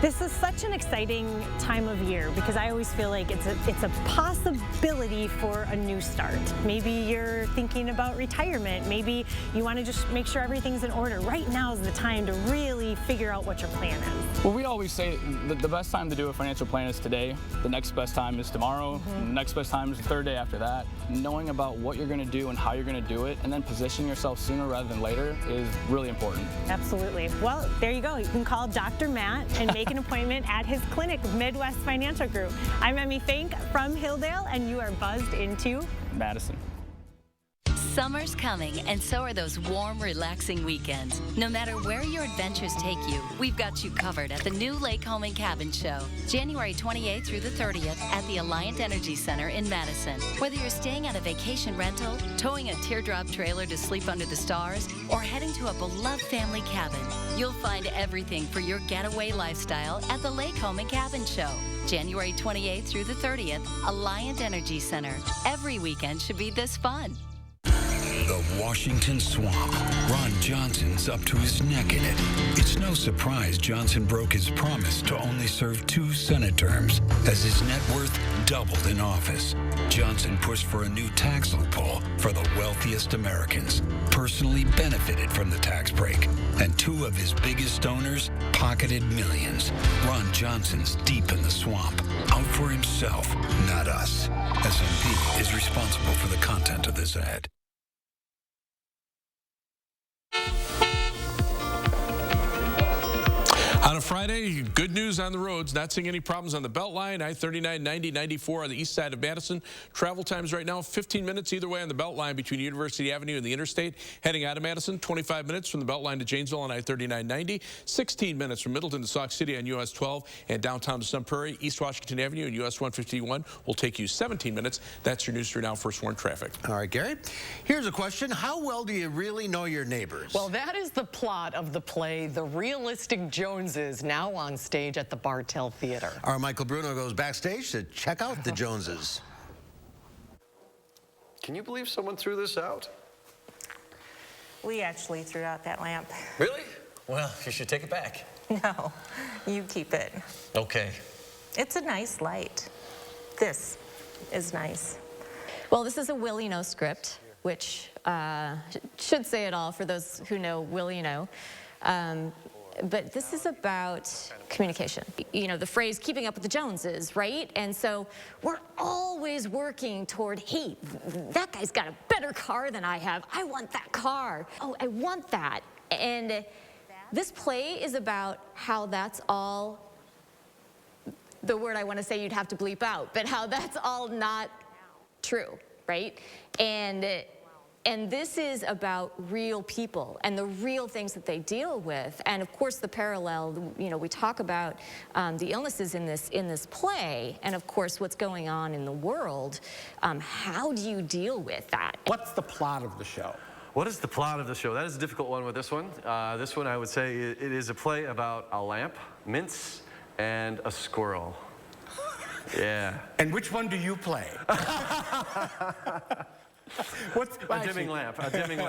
This is such an exciting time of year because I always feel like it's a possibility for a new start. Maybe you're thinking about retirement. Maybe you want to just make sure everything's in order. Right now is the time to really figure out what your plan is. Well, we always say the best time to do a financial plan is today. The next best time is tomorrow. The next best time is the third day after that. Knowing about what you're going to do and how you're going to do it, and then positioning yourself sooner rather than later is really important. Absolutely. Well, there you go. You can call Dr. Matt and make an appointment at his clinic, Midwest Financial Group. I'm Emmy Fink from Hilldale, and you are buzzed into Madison. Summer's coming, and so are those warm, relaxing weekends. No matter where your adventures take you, we've got you covered at the new Lake Home and Cabin Show, January 28th through the 30th at the Alliant Energy Center in Madison. Whether you're staying at a vacation rental, towing a teardrop trailer to sleep under the stars, or heading to a beloved family cabin, you'll find everything for your getaway lifestyle at the Lake Home and Cabin Show, January 28th through the 30th, Alliant Energy Center. Every weekend should be this fun. The Washington Swamp. Ron Johnson's up to his neck in it. It's no surprise Johnson broke his promise to only serve 2 Senate terms as his net worth doubled in office. Johnson pushed for a new tax loophole for the wealthiest Americans, personally benefited from the tax break, and 2 of his biggest donors pocketed millions. Ron Johnson's deep in the swamp, out for himself, not us. SMP is responsible for the content of this ad. On a Friday, good news on the roads. Not seeing any problems on the Beltline. I-39, 90, 94 on the east side of Madison. Travel times right now, 15 minutes either way on the Beltline between University Avenue and the interstate. Heading out of Madison, 25 minutes from the Beltline to Janesville on I-39, 90. 16 minutes from Middleton to Sauk City on US 12 and downtown to Sun Prairie. East Washington Avenue and US 151 will take you 17 minutes. That's your News 3 Now First Warn traffic. All right, Gary. Here's a question. How well do you really know your neighbors? Well, that is the plot of the play, The Realistic Joneses, now on stage at the Bartell Theater. Our Michael Bruno goes backstage to check out the Joneses. Can you believe someone threw this out? We actually threw out that lamp. Really? Well, you should take it back. No, you keep it. Okay. It's a nice light. This is nice. Well, this is a Will You Know script, which should say it all for those who know Will You Know. But this is about communication. You know, the phrase keeping up with the Joneses, right? And so we're always working toward, hey, that guy's got a better car than I have. I want that car. Oh, I want that. And this play is about how that's all, the word I want to say you'd have to bleep out, but how that's all not true, right? And this is about real people and the real things that they deal with. And of course, the parallel, you know, we talk about the illnesses in this play, and of course, what's going on in the world. How do you deal with that? What's the plot of the show? What is the plot of the show? That is a difficult one with this one. This one, I would say, it is a play about a lamp, mints, and a squirrel. Yeah. And which one do you play? A dimming lamp, fading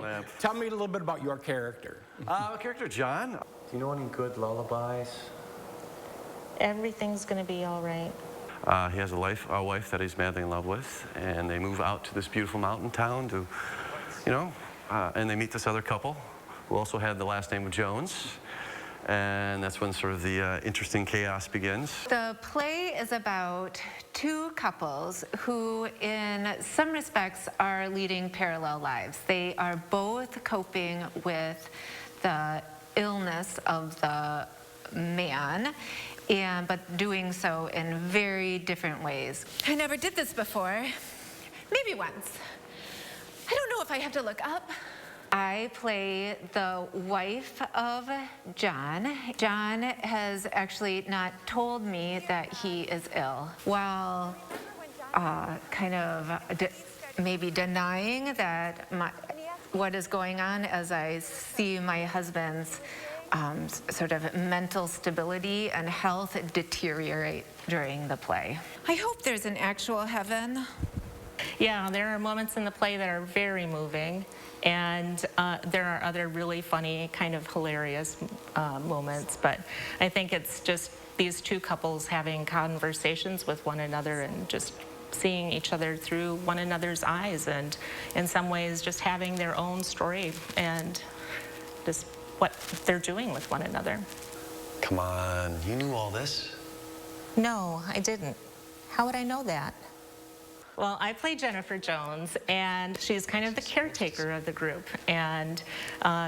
lamp. Tell me a little bit about your character. Character John. Do you know any good lullabies? Everything's gonna be all right. He has a wife that he's madly in love with, and they move out to this beautiful mountain town to, you know, and they meet this other couple who also had the last name of Jones. And that's when sort of the interesting chaos begins. The play is about two couples who, in some respects, are leading parallel lives. They are both coping with the illness of the man, but doing so in very different ways. I never did this before. Maybe once. I don't know if I have to look up. I play the wife of John. John has actually not told me that he is ill, while kind of maybe denying that what is going on as I see my husband's sort of mental stability and health deteriorate during the play. I hope there's an actual heaven. Yeah, there are moments in the play that are very moving, and there are other really funny, kind of hilarious moments, but I think it's just these two couples having conversations with one another and just seeing each other through one another's eyes, and in some ways just having their own story and just what they're doing with one another. Come on, you knew all this? No, I didn't. How would I know that? Well, I play Jennifer Jones, and she's kind of the caretaker of the group. And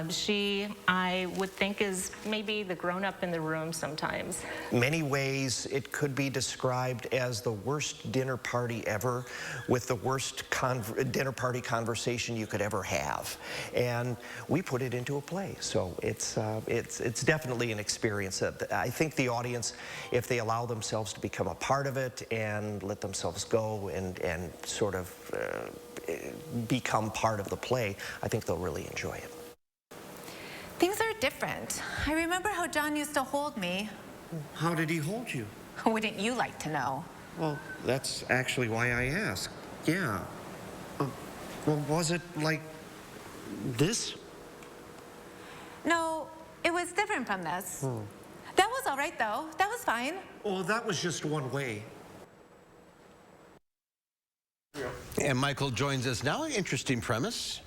she, I would think, is maybe the grown-up in the room sometimes. Many ways, it could be described as the worst dinner party ever, with the worst dinner party conversation you could ever have. And we put it into a play, so it's definitely an experience that I think the audience, if they allow themselves to become a part of it and let themselves go and sort of become part of the play, I think they'll really enjoy it. Things are different. I remember how John used to hold me. How did he hold you? Wouldn't you like to know? Well, that's actually why I asked. Yeah. Well, was it like this? No, it was different from this. That was all right, though. That was fine. Oh, that was just one way. And Michael joins us now. An interesting premise.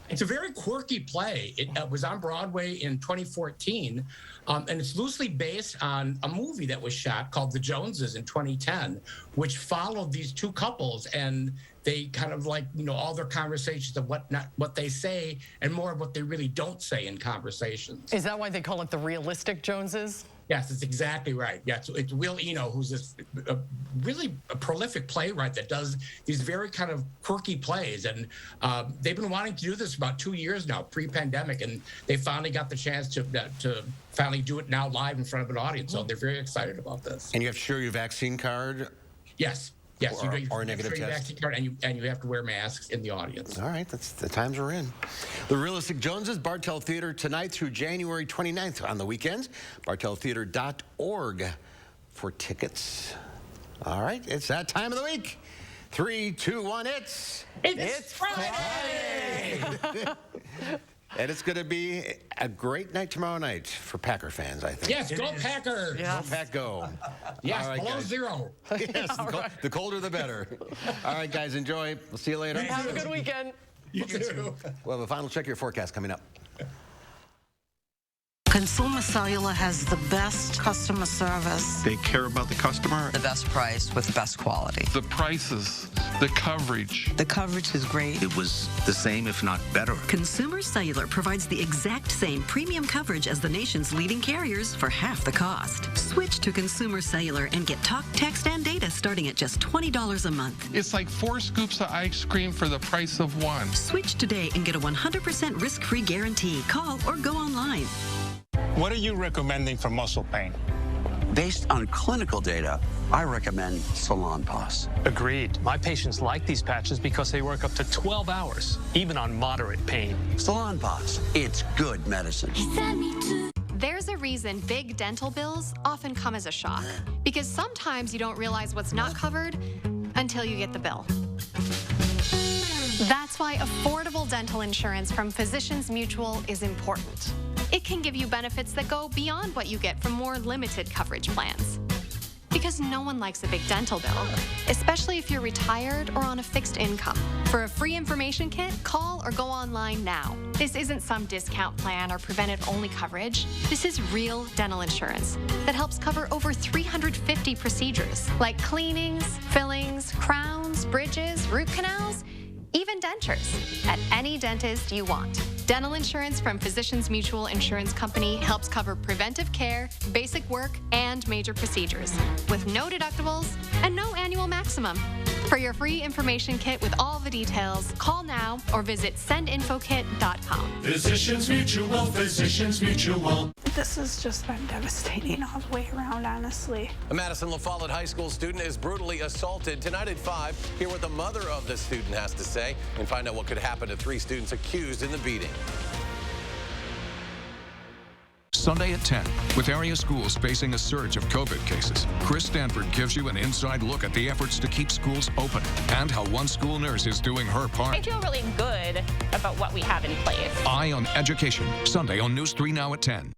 It's a very quirky play. It was on Broadway in 2014, and it's loosely based on a movie that was shot called The Joneses in 2010, which followed these two couples, and they kind of like, you know, all their conversations of what they say and more of what they really don't say in conversations. Is that why they call it the realistic Joneses? Yes, it's exactly right. Yeah, so it's Will Eno, who's this really prolific playwright that does these very kind of quirky plays. And they've been wanting to do this for about 2 years now, pre-pandemic, and they finally got the chance to finally do it now live in front of an audience. So they're very excited about this. And you have to show your vaccine card? Yes. Yes, or a negative test. And you have to wear masks in the audience. All right, that's the times we're in. The Realistic Joneses, Bartell Theater tonight through January 29th on the weekends. BartellTheater.org for tickets. All right, it's that time of the week. 3, 2, 1, it's Friday! And it's going to be a great night tomorrow night for Packer fans, I think. Yes, go Packers! Go Pack, go. Yes, all right, below guys. 0. Yes, the colder the better. All right, guys, enjoy. We'll see you later. Have a good weekend. You too. We'll have a final check of your forecast coming up. Consumer Cellular has the best customer service. They care about the customer. The best price with the best quality. The prices, the coverage. The coverage is great. It was the same, if not better. Consumer Cellular provides the exact same premium coverage as the nation's leading carriers for half the cost. Switch to Consumer Cellular and get talk, text, and data starting at just $20 a month. It's like 4 scoops of ice cream for the price of 1. Switch today and get a 100% risk-free guarantee. Call or go online. What are you recommending for muscle pain? Based on clinical data, I recommend Salonpas. Agreed. My patients like these patches because they work up to 12 hours, even on moderate pain. Salonpas, it's good medicine. There's a reason big dental bills often come as a shock, because sometimes you don't realize what's not covered until you get the bill. That's why affordable dental insurance from Physicians Mutual is important. It can give you benefits that go beyond what you get from more limited coverage plans. Because no one likes a big dental bill, especially if you're retired or on a fixed income. For a free information kit, call or go online now. This isn't some discount plan or preventive-only coverage. This is real dental insurance that helps cover over 350 procedures, like cleanings, fillings, crowns, bridges, root canals, even dentures, at any dentist you want. Dental insurance from Physicians Mutual Insurance Company helps cover preventive care, basic work, and major procedures, with no deductibles and no annual maximum. For your free information kit with all the details, call now or visit sendinfokit.com. Physicians Mutual, Physicians Mutual. This has just been devastating all the way around, honestly. A Madison LaFollette High School student is brutally assaulted. Tonight at 5, hear what the mother of the student has to say and find out what could happen to 3 students accused in the beating. Sunday at 10, with area schools facing a surge of COVID cases, Chris Stanford gives you an inside look at the efforts to keep schools open and how one school nurse is doing her part. I feel really good about what we have in place. Eye on Education, Sunday on News 3 Now at 10.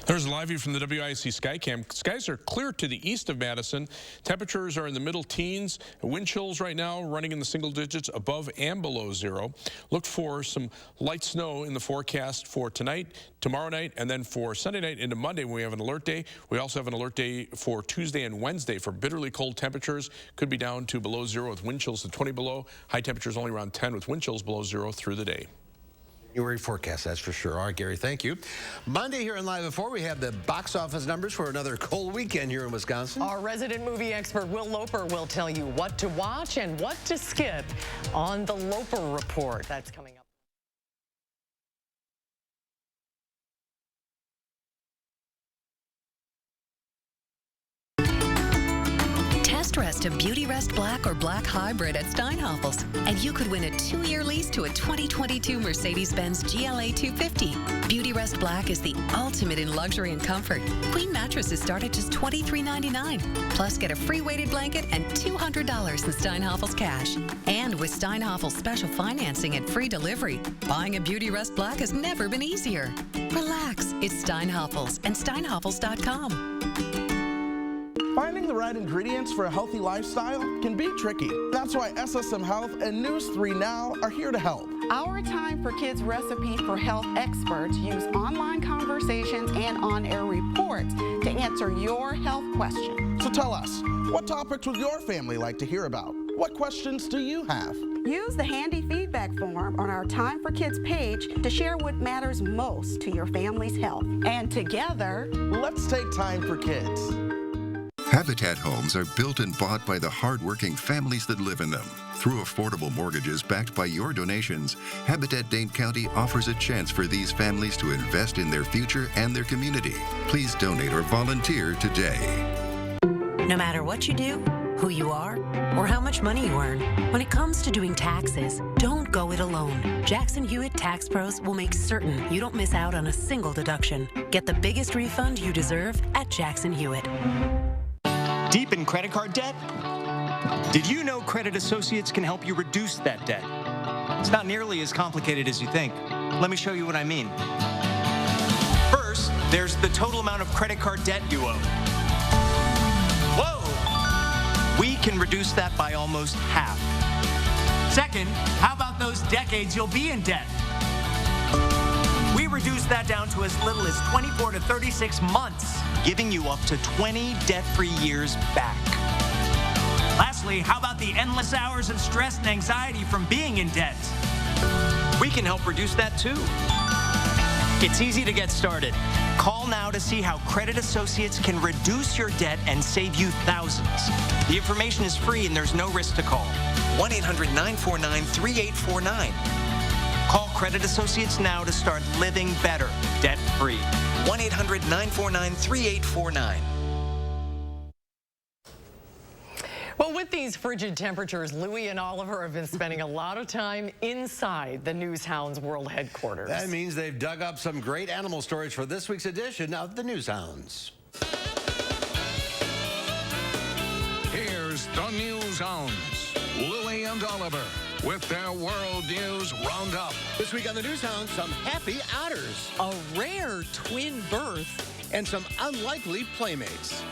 There's a live view from the WISC Skycam. Skies are clear to the east of Madison. Temperatures are in the middle teens. Wind chills right now running in the single digits above and below 0. Look for some light snow in the forecast for tonight, tomorrow night, and then for Sunday night into Monday when we have an alert day. We also have an alert day for Tuesday and Wednesday for bitterly cold temperatures. Could be down to below 0 with wind chills to 20 below. High temperatures only around 10 with wind chills below 0 through the day. January forecast, that's for sure. All right, Gary, thank you. Monday here in Live at 4, we have the box office numbers for another cold weekend here in Wisconsin. Our resident movie expert, Will Loper, will tell you what to watch and what to skip on the Loper Report. That's coming up. Rest a Beauty Rest Black or Black Hybrid at Steinhafels, and you could win a 2-year lease to a 2022 Mercedes-Benz GLA 250. Beauty Rest Black is the ultimate in luxury and comfort. Queen mattresses start at just $23.99. Plus, get a free weighted blanket and $200 in Steinhafels cash. And with Steinhafels special financing and free delivery, buying a Beauty Rest Black has never been easier. Relax, it's Steinhafels and steinhafels.com. Finding the right ingredients for a healthy lifestyle can be tricky. That's why SSM Health and News 3 Now are here to help. Our Time for Kids recipe for health experts use online conversations and on-air reports to answer your health questions. So tell us, what topics would your family like to hear about? What questions do you have? Use the handy feedback form on our Time for Kids page to share what matters most to your family's health. And together, let's take time for kids. Habitat homes are built and bought by the hard-working families that live in them. Through affordable mortgages backed by your donations, Habitat Dane County offers a chance for these families to invest in their future and their community. Please donate or volunteer today. No matter what you do, who you are, or how much money you earn, when it comes to doing taxes, don't go it alone. Jackson Hewitt Tax Pros will make certain you don't miss out on a single deduction. Get the biggest refund you deserve at Jackson Hewitt. Deep in credit card debt? Did you know Credit Associates can help you reduce that debt? It's not nearly as complicated as you think. Let me show you what I mean. First, there's the total amount of credit card debt you owe. Whoa! We can reduce that by almost half. Second, how about those decades you'll be in debt? We reduced that down to as little as 24 to 36 months, giving you up to 20 debt-free years back. Lastly, how about the endless hours of stress and anxiety from being in debt? We can help reduce that too. It's easy to get started. Call now to see how Credit Associates can reduce your debt and save you thousands. The information is free and there's no risk to call. 1-800-949-3849. Call Credit Associates now to start living better, debt-free. 1-800-949-3849. Well, with these frigid temperatures, Louie and Oliver have been spending a lot of time inside the Newshounds World Headquarters. That means they've dug up some great animal stories for this week's edition of the Newshounds. Here's the Newshounds, Louie and Oliver, with their World News Roundup. This week on the Newshounds, some happy otters, a rare twin birth, and some unlikely playmates.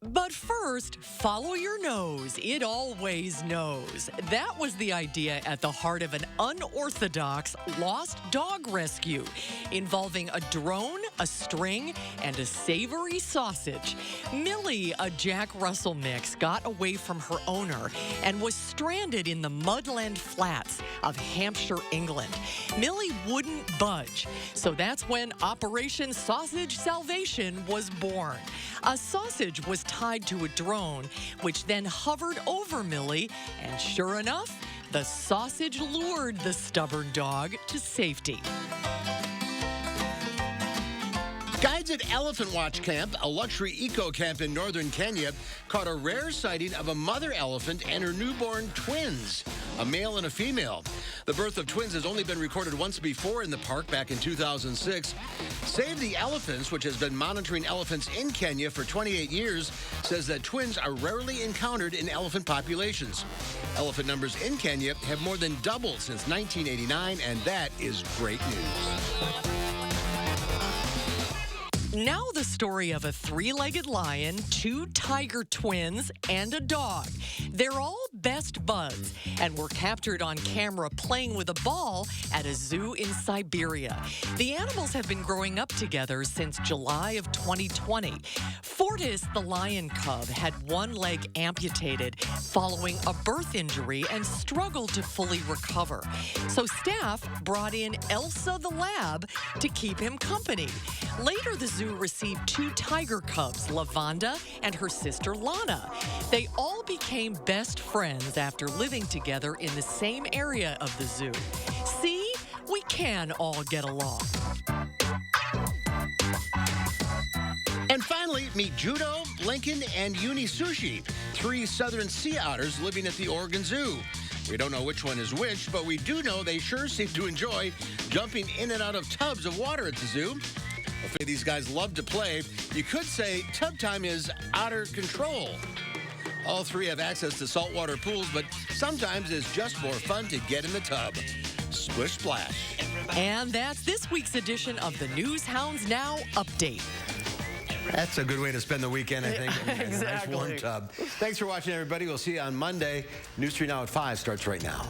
But first, follow your nose. It always knows. That was the idea at the heart of an unorthodox lost dog rescue involving a drone, a string, and a savory sausage. Millie, a Jack Russell mix, got away from her owner and was stranded in the Mudland Flats of Hampshire, England. Millie wouldn't budge, so that's when Operation Sausage Salvation was born. A sausage was tied to a drone, which then hovered over Millie, and sure enough, the sausage lured the stubborn dog to safety. Guides at Elephant Watch Camp, a luxury eco-camp in northern Kenya, caught a rare sighting of a mother elephant and her newborn twins, a male and a female. The birth of twins has only been recorded once before in the park back in 2006. Save the Elephants, which has been monitoring elephants in Kenya for 28 years, says that twins are rarely encountered in elephant populations. Elephant numbers in Kenya have more than doubled since 1989, and that is great news. Now the story of a three-legged lion, two tiger twins, and a dog. They're all best buds and were captured on camera playing with a ball at a zoo in Siberia. The animals have been growing up together since July of 2020. Fortis, the lion cub, had one leg amputated following a birth injury and struggled to fully recover. So staff brought in Elsa the lab to keep him company. Later, the zoo received two tiger cubs, Lavanda and her sister Lana. They all became best friends after living together in the same area of the zoo. See, we can all get along. And finally, meet Judo, Lincoln, and Uni Sushi, three southern sea otters living at the Oregon Zoo. We don't know which one is which, but we do know they sure seem to enjoy jumping in and out of tubs of water at the zoo. These guys love to play. You could say tub time is otter control. All three have access to saltwater pools, but sometimes it's just more fun to get in the tub. Splish splash. And that's this week's edition of the Newshounds Now Update. That's a good way to spend the weekend, I think. Exactly. A nice warm tub. Thanks for watching, everybody. We'll see you on Monday. News 3 Now at 5 starts right now.